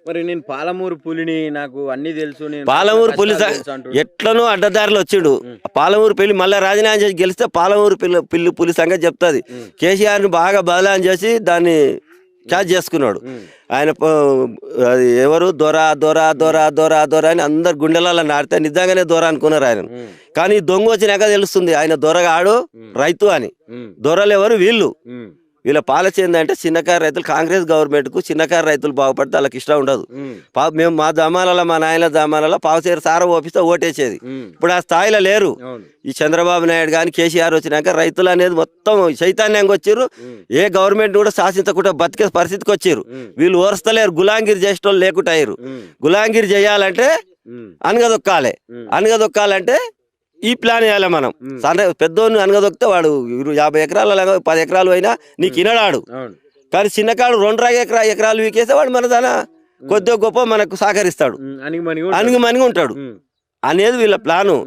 మరి నేను పాలమూరు పులిని నాకు అన్ని తెలుసు, నేను పాలమూరు పులి కష్టాలు తెలుసు అంటుండు. ఎట్లనో అడ్డదారిలో వచ్చిండు. పాలమూరు పెళ్లి మళ్ళీ రాజీనామా చేసి గెలిస్తే పాలమూరు పులి సంగతి చెప్తుంది. కేసీఆర్ని బాగా బదలాం చేసి దాన్ని క్యాచ్ చేసుకున్నాడు. ఆయన అది ఎవరు దొర దొర దొర దొర దొర అని అందరు గుండెలలో నాడితే నిజంగానే దొర అనుకున్నారు ఆయన. కానీ దొంగ వచ్చినాక తెలుస్తుంది ఆయన దొరగాడు రైతు అని. దొరలు ఎవరు వీళ్ళు. వీళ్ళ పాలసీ ఏంటంటే చిన్నకారు రైతులు, కాంగ్రెస్ గవర్నమెంట్ కు చిన్నకారు రైతులు బాగుపడితే వాళ్ళకి ఇష్టం ఉండదు. మేము మా జమానాల మా నాయన జమానాల పావుసేరు సార ఓపిస్తే ఓటేసేది. ఇప్పుడు ఆ స్థాయిలో లేరు. ఈ చంద్రబాబు నాయుడు కానీ కేసీఆర్ వచ్చినాక రైతులు అనేది మొత్తం చైతన్యంగా వచ్చారు. ఏ గవర్నమెంట్ కూడా శాసించకుండా బతికే పరిస్థితికి వచ్చారు. వీళ్ళు ఓర్స్తలేరు. గులాంగిరి చేసేటోళ్ళు లేకుండా అయ్యారు. గులాంగిరి చేయాలంటే అనగదొక్కాలి. అనగదొక్కాలంటే ఈ ప్లాన్ వేయాలి మనం. పెద్దోని అనగదొక్కితే వాడు 50 ఎకరాలు 10 ఎకరాలు అయినా నీకు ఇనడాడు. కానీ చిన్నకాడు 2 ఎకరాలు వీకేస్తే వాడు మన దాన కొద్దిగా గొప్ప మనకు సహకరిస్తాడు, అణిగి మణిగి ఉంటాడు అనేది వీళ్ళ ప్లాను.